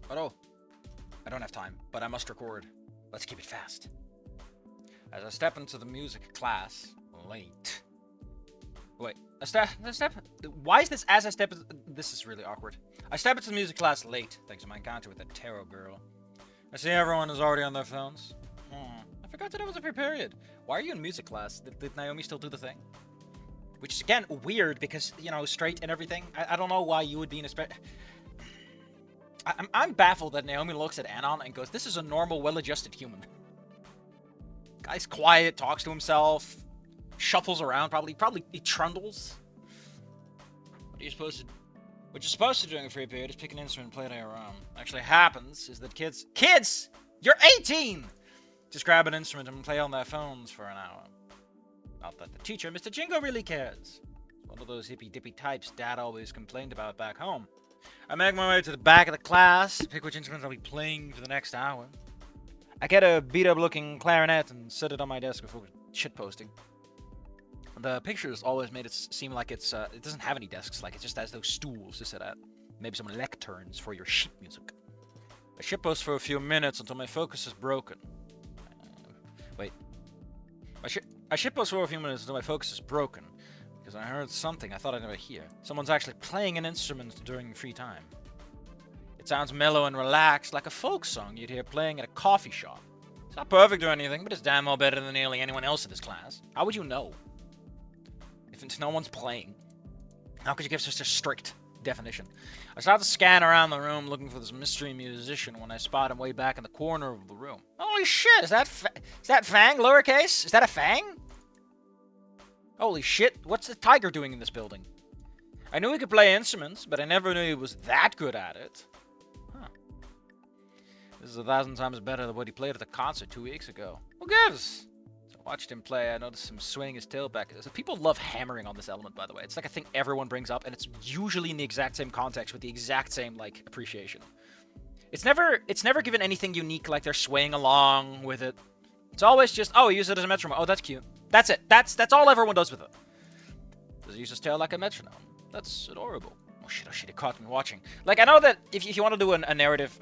But oh, I don't have time, but I must record. Let's keep it fast. As I step into the music class, late. Wait, why is this as I step... This is really awkward. I step into the music class late, thanks to my encounter with that tarot girl. I see everyone is already on their phones. I forgot that it was a free period. Why are you in music class? Did Naomi still do the thing? Which is, again, weird because, you know, straight and everything. I don't know why you would be in a... I'm baffled that Naomi looks at Anon and goes, this is a normal, well-adjusted human. Guy's quiet, talks to himself, shuffles around, probably he trundles. What you're supposed to do during a free period is pick an instrument and play it on your own. Actually happens is that kids, you're 18! Just grab an instrument and play on their phones for an hour. Not that the teacher, Mr. Jingo, really cares. One of those hippy-dippy types Dad always complained about back home. I make my way to the back of the class, pick which instruments I'll be playing for the next hour. I get a beat-up-looking clarinet and set it on my desk before shitposting. The pictures always made it seem like it doesn't have any desks, like it just has those stools to sit at. Maybe some lecterns for your sheet music. I shitpost for a few minutes until my focus is broken. I shitpost for a few minutes until my focus is broken, because I heard something I thought I'd never hear. Someone's actually playing an instrument during free time. It sounds mellow and relaxed, like a folk song you'd hear playing at a coffee shop. It's not perfect or anything, but it's damn well better than nearly anyone else in this class. How would you know? If no one's playing. How could you give such a strict definition? I start to scan around the room looking for this mystery musician when I spot him way back in the corner of the room. Holy shit, is that Fang, lowercase? Is that a Fang? Holy shit, what's the tiger doing in this building? I knew he could play instruments, but I never knew he was that good at it. Huh. This is 1,000 times better than what he played at the concert 2 weeks ago. Who gives? So I watched him play, I noticed him swing his tail back. So people love hammering on this element, by the way. It's like a thing everyone brings up, and it's usually in the exact same context with the exact same, like, appreciation. It's never given anything unique, like they're swaying along with it. It's always just, oh, use it as a metronome. Oh, that's cute. That's it. That's all everyone does with it. Does he use his tail like a metronome? That's adorable. Oh shit, it caught me watching. Like, I know that if you want to do a narrative,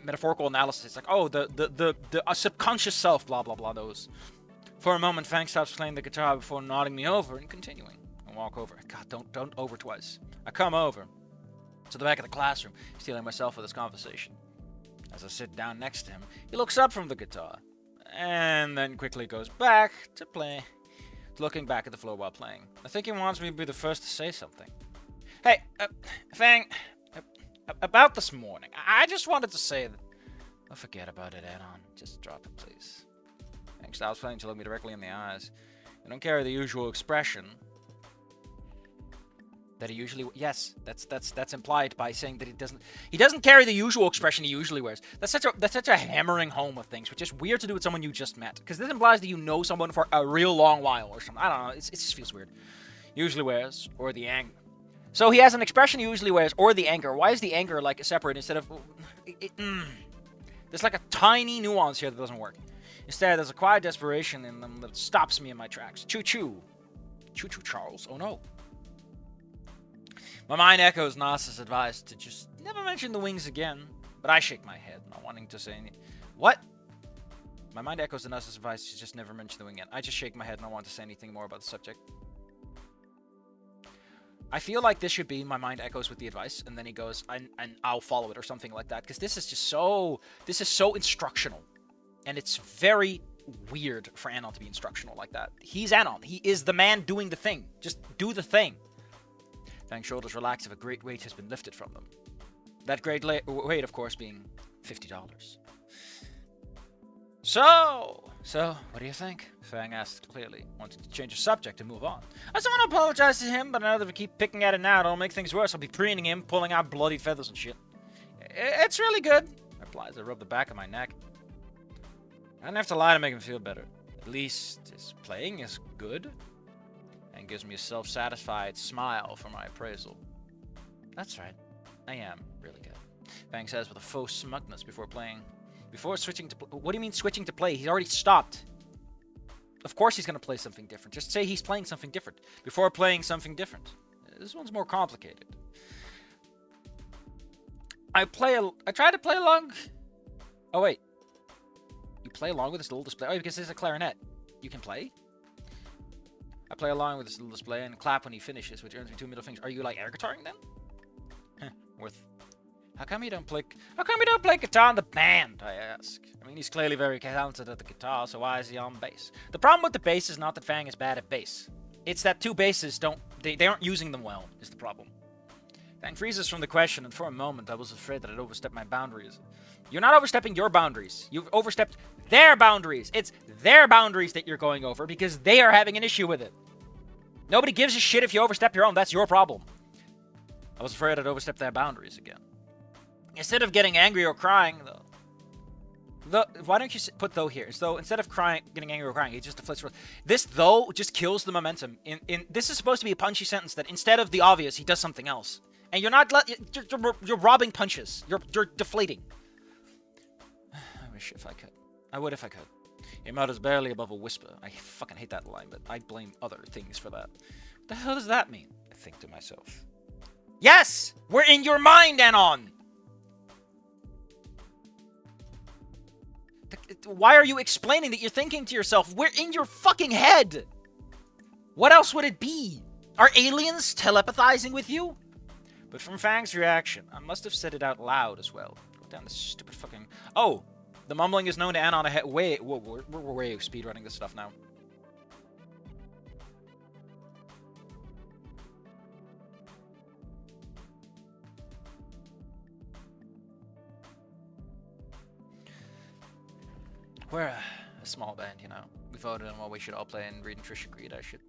metaphorical analysis, it's like, oh, the subconscious self, blah, blah, blah, those. For a moment, Fang stops playing the guitar before nodding me over and continuing. I walk over. God, don't over twice. I come over to the back of the classroom, stealing myself for this conversation. As I sit down next to him, he looks up from the guitar, and then quickly goes back to looking back at the floor while playing. I think he wants me to be the first to say something. Hey, Fang, about this morning, I just wanted to say that... Oh, forget about it, Anon. Just drop it, please. Fang stops playing to look me directly in the eyes. You don't carry the usual expression that he usually... Yes, that's implied by saying that he doesn't carry the usual expression he usually wears. That's such a hammering home of things, which is weird to do with someone you just met, because this implies that you know someone for a real long while or something. I don't know, it just feels weird. Usually wears, or the anger. So he has an expression he usually wears, or the anger. Why is the anger, like, separate instead of... There's like a tiny nuance here that doesn't work. Instead, there's a quiet desperation in them that stops me in my tracks. Choo-choo. Choo-choo, Charles. Oh no. My mind echoes Nas's advice to just never mention the wings again, but I shake my head, not wanting to say anything. What? My mind echoes Nas's advice to just never mention the wing again. I just shake my head, not want to say anything more about the subject. I feel like this should be my mind echoes with the advice, and then he goes, and I'll follow it or something like that, because this is so instructional, and it's very weird for Anon to be instructional like that. He's Anon. He is the man doing the thing. Just do the thing. Fang's shoulders relax if a great weight has been lifted from them. That great weight, of course, being $50. So, what do you think? Fang asked clearly, wanting to change the subject and move on. I just want to apologize to him, but I know that if we keep picking at it now, it'll make things worse. I'll be preening him, pulling out bloody feathers and shit. It's really good, I reply as I rub the back of my neck. I don't have to lie to make him feel better. At least his playing is good, and gives me a self-satisfied smile for my appraisal. That's right, I am really good, Fang says with a faux smugness before switching to... What do you mean switching to play? He's already stopped. Of course he's going to play something different. Just say he's playing something different before playing something different. This one's more complicated. I tried to play along. Oh wait, you play along with this little display? Oh, because there's a clarinet. You can play. I play along with this little display and clap when he finishes, which earns me 2 middle fingers. Are you like air guitaring then? Worth. How come you don't play guitar in the band? I ask. I mean, he's clearly very talented at the guitar, so why is he on bass? The problem with the bass is not that Fang is bad at bass. It's that two basses they aren't using them well. Is the problem. Fang freezes from the question, and for a moment I was afraid that I'd overstepped my boundaries. You're not overstepping your boundaries. You've overstepped their boundaries. It's their boundaries that you're going over because they are having an issue with it. Nobody gives a shit if you overstep your own. That's your problem. I was afraid I'd overstep their boundaries again. Instead of getting angry or crying, though, why don't you put though here? So instead of getting angry or crying, it just deflates. This though just kills the momentum. This is supposed to be a punchy sentence that instead of the obvious, he does something else, and you're robbing punches. You're deflating. I wish if I could. I would if I could. He mutters barely above a whisper. I fucking hate that line, but I blame other things for that. What the hell does that mean? I think to myself. Yes, we're in your mind, Anon. Why are you explaining that you're thinking to yourself? We're in your fucking head! What else would it be? Are aliens telepathizing with you? But from Fang's reaction, I must have said it out loud as well. Go down this stupid fucking... Oh! The mumbling is known to Anon ahead... Wait, whoa, we're way speedrunning this stuff now. We're a small band, you know. We voted on what we should all play, and Reed and Trish agreed I should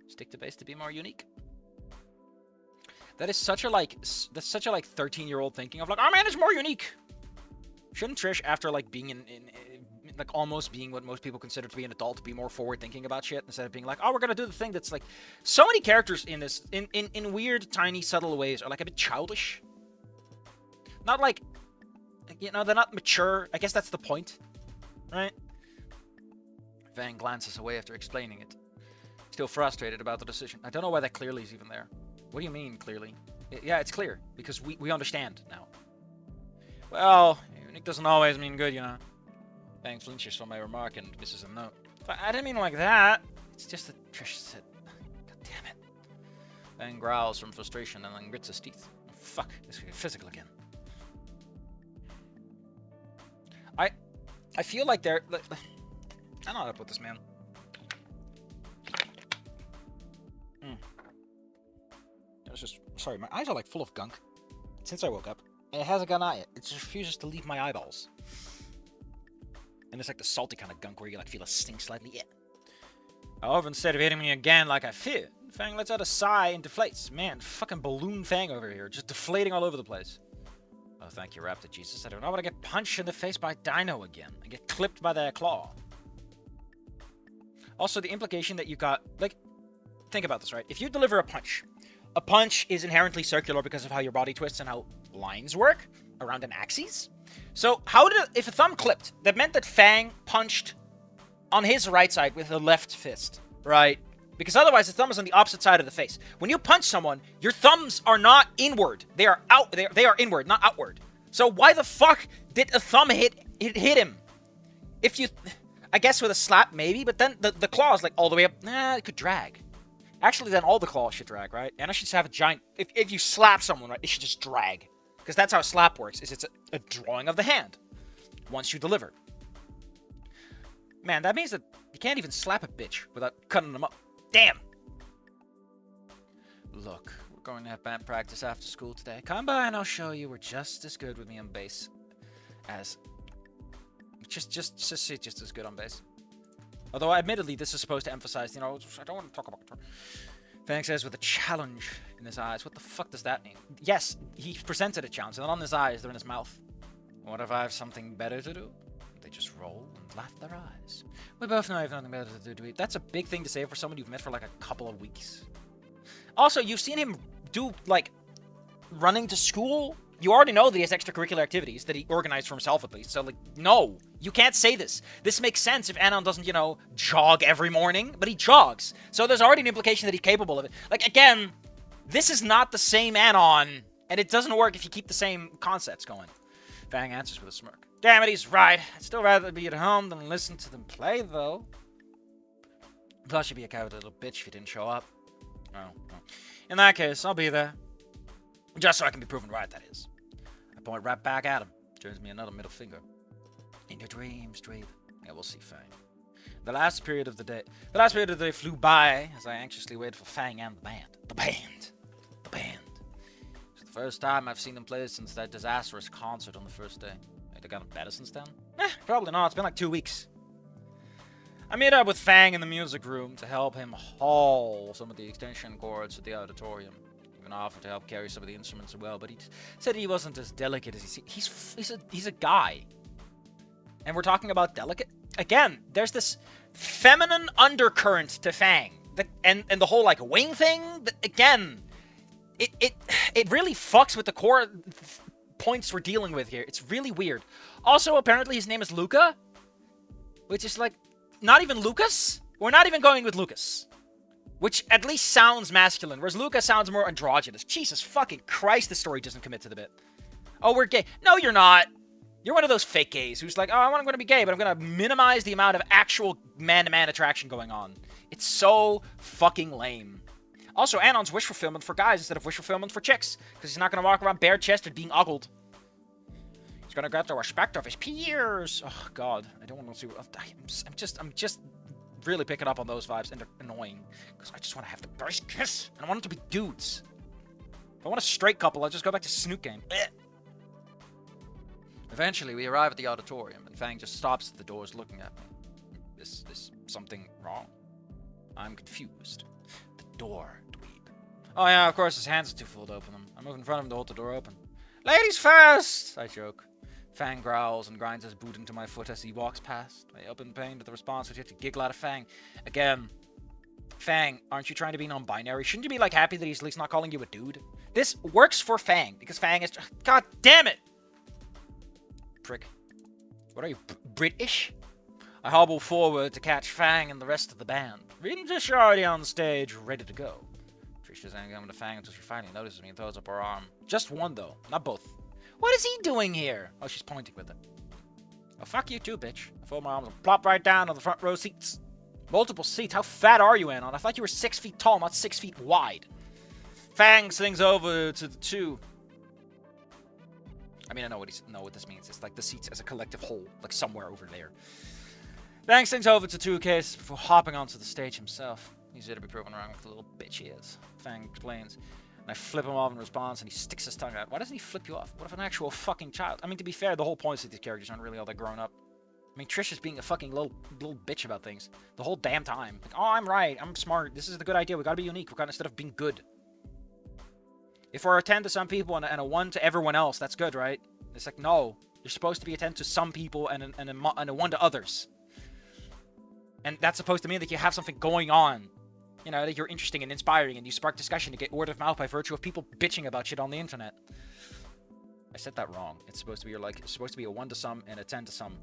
stick to bass to be more unique. That is such a like 13-year-old thinking of like, our man is more unique. Shouldn't Trish, after like being in like almost being what most people consider to be an adult, be more forward thinking about shit instead of being like, oh, we're gonna do the thing that's like, so many characters in this in weird, tiny, subtle ways are like a bit childish. Not like, you know, they're not mature. I guess that's the point. Right? Fang glances away after explaining it. Still frustrated about the decision. I don't know why that clearly is even there. What do you mean, clearly? Yeah, it's clear. Because we understand now. Well, unique doesn't always mean good, you know. Fang flinches from my remark and misses a note. I didn't mean like that. It's just that Trish said... God damn it. Fang growls from frustration and then grits his teeth. Oh, fuck, this could get physical again. I feel like they're... I don't know how to put this, man. It was just... Sorry, my eyes are like full of gunk. Since I woke up. And it hasn't gone out yet. It just refuses to leave my eyeballs. And it's like the salty kind of gunk where you like feel a stink slightly. Yeah. However, instead of hitting me again like I feared, Fang lets out a sigh and deflates. Man, fucking balloon Fang over here. Just deflating all over the place. Oh, thank you, Raptor Jesus. I don't know when I get punched in the face by Dino again. I get clipped by their claw. Also, the implication that you got... Like, think about this, right? If you deliver a punch is inherently circular because of how your body twists and how lines work around an axis. So, if a thumb clipped, that meant that Fang punched on his right side with the left fist, right? Because otherwise, the thumb is on the opposite side of the face. When you punch someone, your thumbs are not inward. They are out. They are inward, not outward. So why the fuck did a thumb hit him? If you... I guess with a slap, maybe, but then the claw is like all the way up. Nah, it could drag. Actually, then all the claws should drag, right? And I should just have a giant... If you slap someone, right, it should just drag. Because that's how a slap works, is it's a drawing of the hand. Once you deliver. Man, that means that you can't even slap a bitch without cutting them up. Damn! Look, we're going to have band practice after school today. Come by and I'll show you we're just as good with me on bass as... Just as good on bass. Although, admittedly, this is supposed to emphasize, you know, I don't want to talk about it. Fang says with a challenge in his eyes. What the fuck does that mean? Yes, he presented a challenge, and on his eyes, they're in his mouth. What if I have something better to do? They just roll and laugh their eyes. We both know I have nothing better to do. That's a big thing to say for someone you've met for like a couple of weeks. Also, you've seen him do, like, running to school. You already know that he has extracurricular activities that he organized for himself at least. So, like, no. You can't say this. This makes sense if Anon doesn't, you know, jog every morning. But he jogs. So there's already an implication that he's capable of it. Like, again, this is not the same Anon And it doesn't work if you keep the same concepts going. Fang answers with a smirk. Damn it, he's right. I'd still rather be at home than listen to them play, though. Plus, you'd be a coward little bitch if you didn't show up. Oh, well. In that case, I'll be there. Just so I can be proven right, that is. I point right back at him. Turns me another middle finger. In your dreams, Dweeb. Yeah, we'll see, Fang. The last period of the day flew by as I anxiously waited for Fang and the band. The band. It's the first time I've seen them play since that disastrous concert on the first day. They gotten better since then? Probably not. It's been like 2 weeks. I meet up with Fang in the music room to help him haul some of the extension cords to the auditorium. Even offered to help carry some of the instruments as well, but he said he wasn't as delicate as he's a guy. And we're talking about delicate? Again, there's this feminine undercurrent to Fang. And the whole, like, wing thing, again, it really fucks with the core points we're dealing with here. It's really weird. Also, apparently his name is Luca, which is, like, not even Lucas? We're not even going with Lucas. Which at least sounds masculine, whereas Luca sounds more androgynous. Jesus fucking Christ, the story doesn't commit to the bit. Oh, we're gay. No, you're not. You're one of those fake gays who's like, oh, I'm going to be gay, but I'm going to minimize the amount of actual man-to-man attraction going on. It's so fucking lame. Also, Anon's wish fulfillment for guys instead of wish fulfillment for chicks, because he's not going to walk around bare-chested being ogled. He's going to get the respect of his peers. Oh, God. I don't want to see... I'm just really picking up on those vibes, and they're annoying, because I just want to have the first kiss, and I want it to be dudes. If I want a straight couple, I'll just go back to Snoot Game. Blech. Eventually, we arrive at the auditorium, and Fang just stops at the doors looking at me. Is something wrong? I'm confused. The door, dweeb. Oh yeah, of course, his hands are too full to open them. I move in front of him to hold the door open. Ladies first! I joke. Fang growls and grinds his boot into my foot as he walks past. I open pain to the response, which you have to giggle out of Fang. Again, Fang, aren't you trying to be non-binary? Shouldn't you be, like, happy that he's at least not calling you a dude? This works for Fang, because Fang is... God damn it! Prick. What are you, British? I hobble forward to catch Fang and the rest of the band. Trish already on stage, ready to go. Trish doesn't come to Fang until she finally notices me and throws up her arm. Just one, though, not both. What is he doing here? Oh, she's pointing with it. Oh, fuck you too, bitch. I fold my arms and plop right down on the front row seats. Multiple seats? How fat are you, Anon? I thought you were 6 feet tall, not 6 feet wide. Fang swings over to the two. I mean, I know what this means. It's like the seats as a collective whole, like somewhere over there. Fang swings over to 2K before hopping onto the stage himself. He's here to be proven wrong with the little bitch he is. Fang explains. And I flip him off in response, and he sticks his tongue out. Why doesn't he flip you off? What if an actual fucking child? I mean, to be fair, the whole point is that these characters aren't really all that grown up. I mean, Trish is being a fucking little bitch about things the whole damn time. Like, oh, I'm right. I'm smart. This is the good idea. We gotta be unique. We gotta, instead of being good. If we're a 10 to some people and a 1 to everyone else, that's good, right? It's like, no. You're supposed to be a 10 to some people and a 1 to others. And that's supposed to mean that you have something going on. You know, that you're interesting and inspiring and you spark discussion to get word of mouth by virtue of people bitching about shit on the internet. I said that wrong. It's supposed to be it's supposed to be a 1 to some and a 10 to some.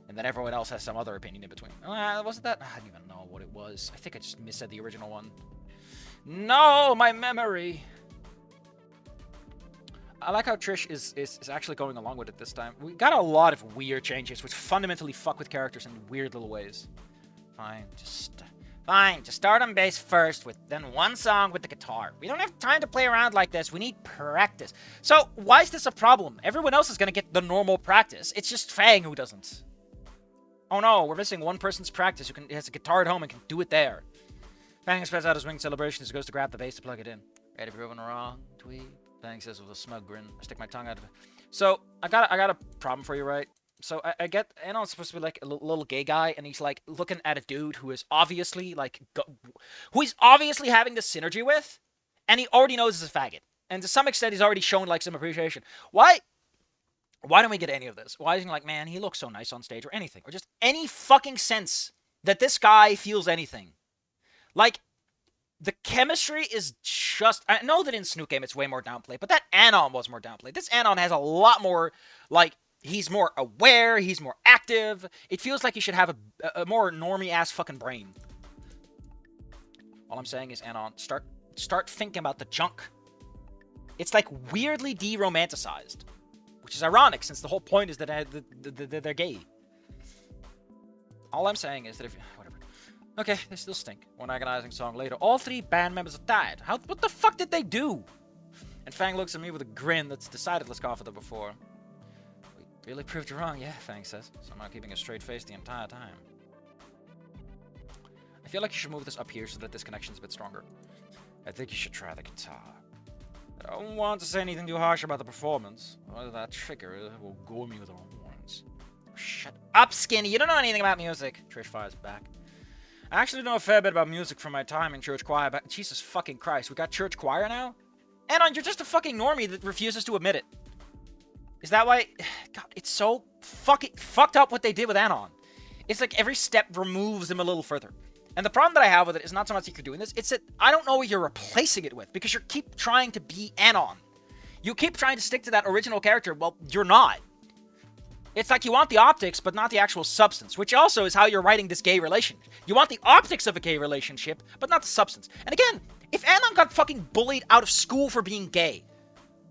And then everyone else has some other opinion in between. Wasn't that? I don't even know what it was. I think I just missaid the original one. No, my memory. I like how Trish is actually going along with it this time. We got a lot of weird changes, which fundamentally fuck with characters in weird little ways. Fine, just start on bass first, with then one song with the guitar. We don't have time to play around like this. We need practice. So, why is this a problem? Everyone else is gonna get the normal practice. It's just Fang who doesn't. Oh no, we're missing one person's practice who has a guitar at home and can do it there. Fang spreads out his winged celebration as he goes to grab the bass to plug it in. Ready for everyone wrong, tweet? Fang says with a smug grin. I stick my tongue out of it. So, I got a problem for you, right? So, I get, Anon's supposed to be like a little gay guy, and he's like looking at a dude who is obviously like, who he's obviously having this synergy with, and he already knows he's a faggot. And to some extent, he's already shown like some appreciation. Why don't we get any of this? Why isn't he like, man, he looks so nice on stage, or anything? Or just any fucking sense that this guy feels anything. Like, the chemistry is just... I know that in Snoot Game it's way more downplayed, but that Anon was more downplayed. This Anon has a lot more, like, he's more aware, he's more active. It feels like he should have a more normie-ass fucking brain. All I'm saying is, Anon, start thinking about the junk. It's like weirdly de-romanticized, which is ironic since the whole point is that they're gay. All I'm saying is that if whatever. Okay, they still stink. One agonizing song later, all 3 band members have died. What the fuck did they do? And Fang looks at me with a grin that's decided less confident than before. We really proved you wrong, yeah, Fang says, somehow keeping a straight face the entire time. I feel like you should move this up here so that this connection's a bit stronger. I think you should try the guitar. I don't want to say anything too harsh about the performance. Or that trigger will gore me with her horns. Shut up, Skinny. You don't know anything about music. Trish fires back. I actually know a fair bit about music from my time in church choir. But Jesus fucking Christ, we got church choir now? Anon, you're just a fucking normie that refuses to admit it. Is that why? God, it's so fucking fucked up what they did with Anon. It's like every step removes him a little further. And the problem that I have with it is not so much that you're doing this, it's that I don't know what you're replacing it with, because you keep trying to be Anon. You keep trying to stick to that original character. Well, you're not. It's like you want the optics, but not the actual substance, which also is how you're writing this gay relationship. You want the optics of a gay relationship, but not the substance. And again, if Anon got fucking bullied out of school for being gay,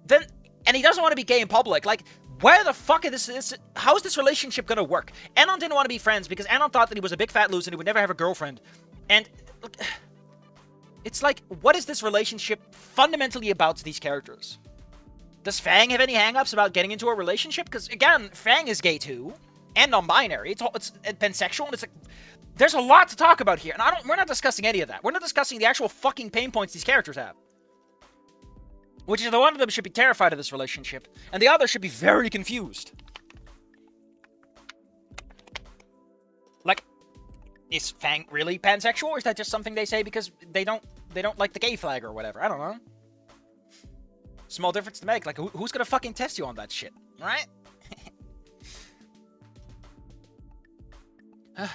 then, and he doesn't want to be gay in public, like, where the fuck is this? How is this relationship gonna work? Anon didn't want to be friends because Anon thought that he was a big fat loser and he would never have a girlfriend. And look, it's like, what is this relationship fundamentally about to these characters? Does Fang have any hang-ups about getting into a relationship? Because again, Fang is gay too, and non-binary. It's pansexual, and it's like, there's a lot to talk about here. And we're not discussing any of that. We're not discussing the actual fucking pain points these characters have. Which is the one of them should be terrified of this relationship, and the other should be very confused. Like, is Fang really pansexual, or is that just something they say because they don't like the gay flag or whatever? I don't know. Small difference to make. Like, who's gonna fucking test you on that shit, right?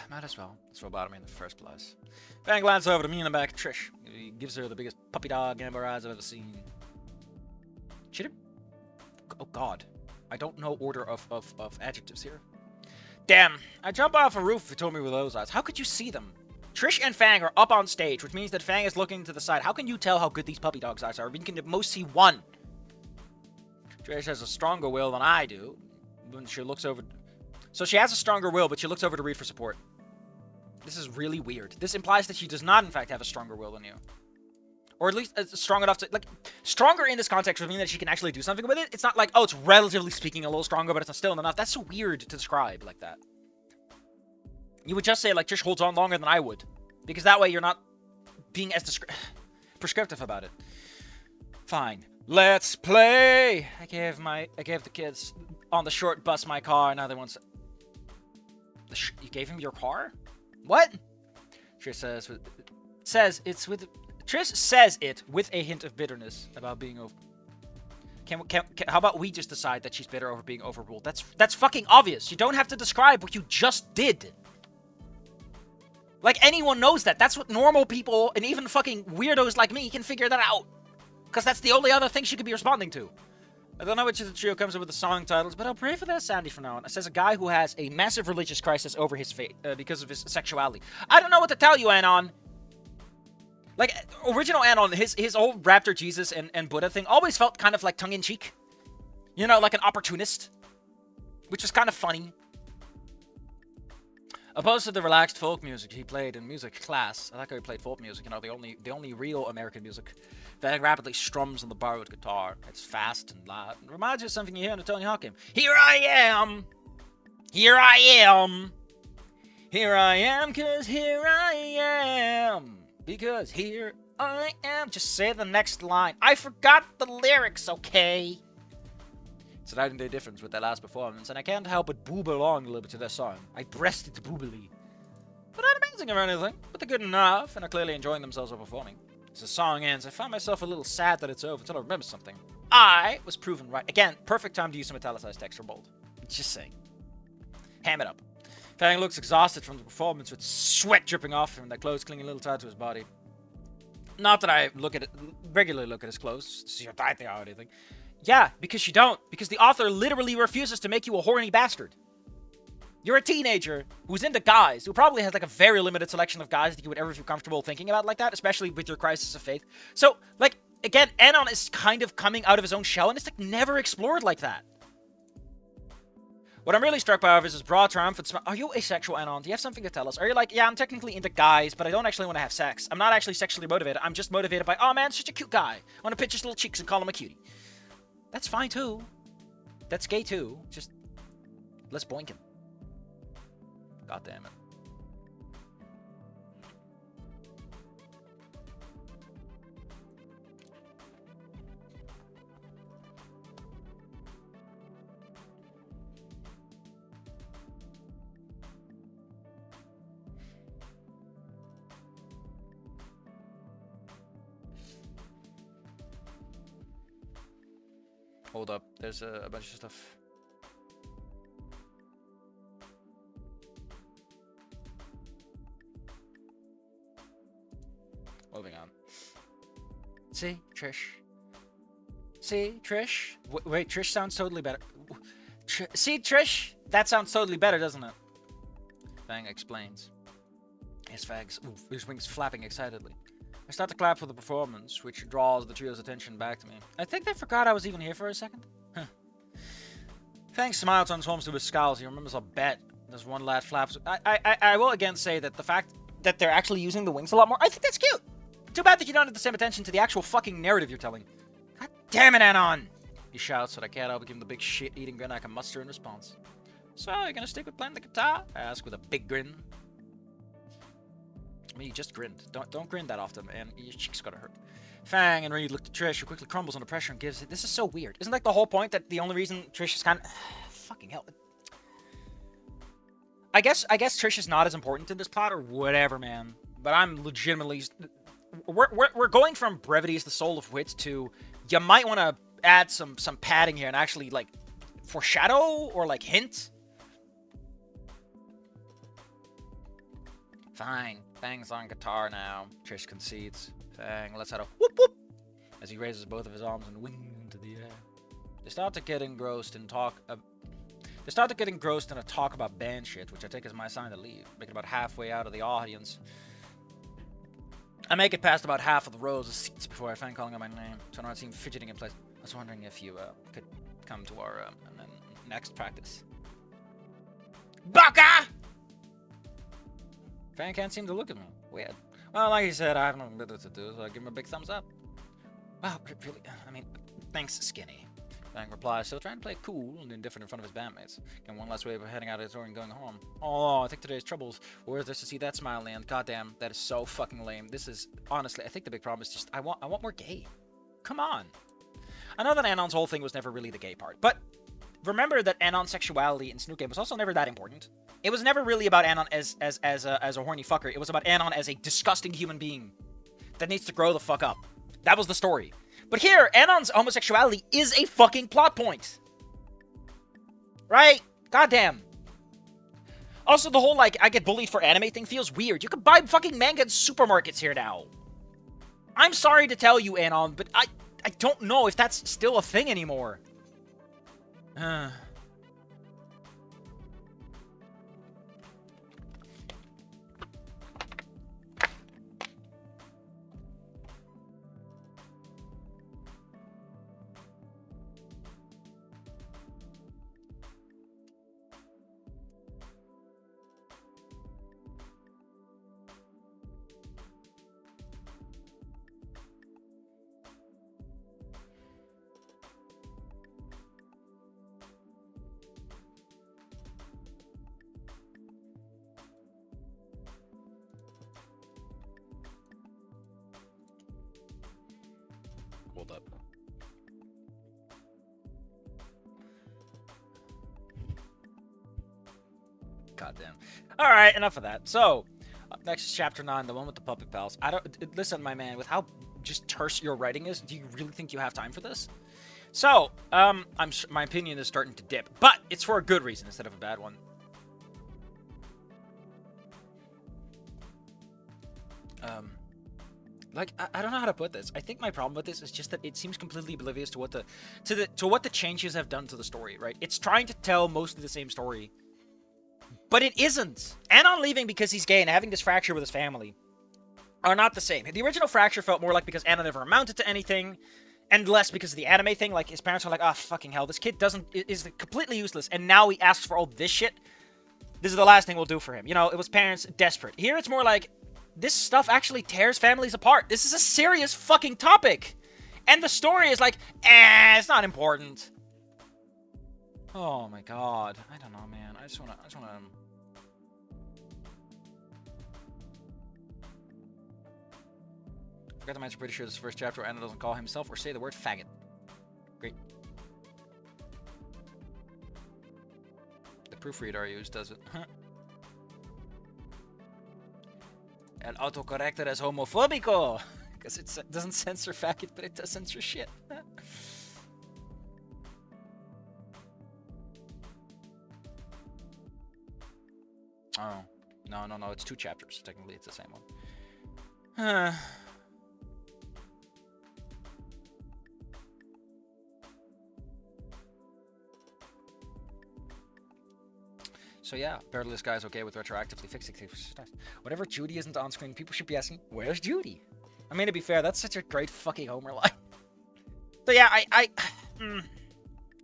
Might as well. That's what bothered me in the first place. Fang glances over to me in the back of Trish. He gives her the biggest puppy dog amber eyes I've ever seen. Cheater? Oh god. I don't know order of adjectives here. Damn. I'd jump off a roof if you told me with those eyes. How could you see them? Trish and Fang are up on stage, which means that Fang is looking to the side. How can you tell how good these puppy dog's eyes are? We can at most see one. Trish has a stronger will than I do. When she looks over... So she has a stronger will, but she looks over to Reed for support. This is really weird. This implies that she does not, in fact, have a stronger will than you. Or at least strong enough to... Like, stronger in this context would mean that she can actually do something with it. It's not like, oh, it's relatively speaking a little stronger, but it's not still enough. That's so weird to describe like that. You would just say, like, Trish holds on longer than I would. Because that way you're not being as prescriptive about it. Fine. Let's play! I gave the kids on the short bus my car, now they want to... You gave him your car? What? Trish says it with a hint of bitterness about being over... How about we just decide that she's bitter over being overruled? That's fucking obvious. You don't have to describe what you just did. Like, anyone knows that. That's what normal people, and even fucking weirdos like me, can figure that out. Because that's the only other thing she could be responding to. I don't know which of the trio comes up with the song titles, but I'll pray for that Sandy from now on. It says a guy who has a massive religious crisis over his faith, because of his sexuality. I don't know what to tell you, Anon. Like, original Anon, his old Raptor Jesus and Buddha thing always felt kind of like tongue-in-cheek. You know, like an opportunist. Which was kind of funny. Opposed to the relaxed folk music he played in music class. I like how he played folk music, you know, the only real American music. That rapidly strums on the borrowed guitar. It's fast and loud. It reminds you of something you hear in a Tony Hawk game. Here I am! Here I am! Here I am, cause here I am! Because here I am. Just say the next line. I forgot the lyrics, okay? It's a night and day difference with their last performance, and I can't help but boob along a little bit to their song. I breasted boobily. But not amazing or anything, but they're good enough, and are clearly enjoying themselves while performing. As the song ends, I find myself a little sad that it's over until I remember something. I was proven right. Again, perfect time to use some italicized text or bold. Just saying. Ham it up. Fang looks exhausted from the performance with sweat dripping off him and their clothes clinging a little tight to his body. Not that I regularly look at his clothes to see how tight they are or anything. Yeah, because you don't. Because the author literally refuses to make you a horny bastard. You're a teenager who's into guys, who probably has like a very limited selection of guys that you would ever feel comfortable thinking about like that, especially with your crisis of faith. So, like, again, Anon is kind of coming out of his own shell, and it's like never explored like that. What I'm really struck by is his broad, triumphant smile. Are you asexual, Anon? Do you have something to tell us? Are you like, yeah, I'm technically into guys, but I don't actually want to have sex. I'm not actually sexually motivated. I'm just motivated by, oh man, such a cute guy. I want to pinch his little cheeks and call him a cutie. That's fine too. That's gay too. Just, let's boink him. God damn it. Hold up, there's a bunch of stuff. Moving on. See, Trish. See, Trish. Wait, Trish sounds totally better. See, Trish. That sounds totally better, doesn't it? Fang explains. His wings flapping excitedly. I start to clap for the performance, which draws the trio's attention back to me. I think they forgot I was even here for a second. Huh. Fang smiles, transforms to his scowls. He remembers a bet. There's one lad flaps. I will again say that the fact that they're actually using the wings a lot more, I think that's cute. Too bad that you don't have the same attention to the actual fucking narrative you're telling. God damn it, Anon! He shouts, so I can't help but give him the big shit-eating grin I can muster in response. So, you're gonna stick with playing the guitar? I ask with a big grin. I mean, you just grinned. Don't grin that often, man. Your cheeks gotta hurt. Fang and Reed look at Trish, who quickly crumbles under pressure and gives it. This is so weird. Isn't like the whole point that the only reason Trish is kind of... fucking hell. I guess Trish is not as important in this plot or whatever, man. But I'm legitimately... We're going from brevity is the soul of wit to... You might want to add some padding here and actually, like, foreshadow or, like, hint. Fine. Fang's on guitar now. Trish concedes. Fang lets out a whoop whoop as he raises both of his arms and wings into the air. They start to get engrossed in a talk about band shit, which I take as my sign to leave. Make it about halfway out of the audience. I make it past about half of the rows of seats before I find calling out my name. Turn around, seem fidgeting in place. I was wondering if you could come to our next practice. Baka! Fang can't seem to look at me. Weird. Well, like he said, I have nothing better to do, so I give him a big thumbs up. Wow, really? I mean, thanks, Skinny. Fang replies, still trying to play cool and indifferent in front of his bandmates. And one last way of heading out of his door and going home. Oh, I think today's troubles. Where is this to see that smile land? Goddamn, that is so fucking lame. This is, honestly, I think the big problem is just, I want more gay. Come on. I know that Anon's whole thing was never really the gay part, but remember that Anon's sexuality in Snook Game was also never that important. It was never really about Anon as a horny fucker. It was about Anon as a disgusting human being that needs to grow the fuck up. That was the story. But here, Anon's homosexuality is a fucking plot point. Right? Goddamn. Also, the whole, like, I get bullied for anime thing feels weird. You can buy fucking manga in supermarkets here now. I'm sorry to tell you, Anon, but I don't know if that's still a thing anymore. Hold up. Goddamn. Alright, enough of that. So, up next is Chapter 9, the one with the puppet pals. Listen, my man, with how just terse your writing is, do you really think you have time for this? So, my opinion is starting to dip, but it's for a good reason instead of a bad one. Like, I don't know how to put this. I think my problem with this is just that it seems completely oblivious to what the changes have done to the story, right? It's trying to tell mostly the same story, but it isn't. Anon leaving because he's gay and having this fracture with his family are not the same. The original Fracture felt more like because Anna never amounted to anything, and less because of the anime thing. Like, his parents are like, oh, fucking hell, this kid is completely useless, and now he asks for all this shit. This is the last thing we'll do for him. You know, it was parents desperate. Here it's more like, this stuff actually tears families apart. This is a serious fucking topic. And the story is like, it's not important. Oh my god. I don't know, man. I just wanna... Forgot to mention, pretty sure this is the first chapter where Anna doesn't call himself or say the word faggot. Great. The proofreader I use does it. El autocorrector es homofóbico! Because it doesn't censor faggot, but it does censor shit. Oh. No, it's 2 chapters. Technically, it's the same one. So yeah, apparently this guy's okay with retroactively fixing things. Whatever Judy isn't on screen, people should be asking, where's Judy? I mean, to be fair, that's such a great fucking Homer line. So yeah,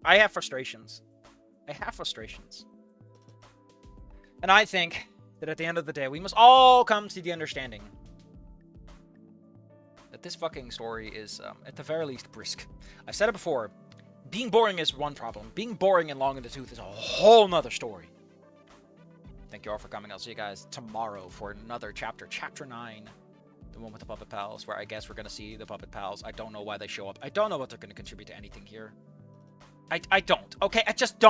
I have frustrations. And I think that at the end of the day, we must all come to the understanding that this fucking story is, at the very least, brisk. I've said it before, being boring is one problem. Being boring and long in the tooth is a whole nother story. Thank you all for coming. I'll see you guys tomorrow for another chapter. Chapter 9. The one with the Puppet Pals, where I guess we're going to see the Puppet Pals. I don't know why they show up. I don't know what they're going to contribute to anything here. I don't. Okay, I just don't.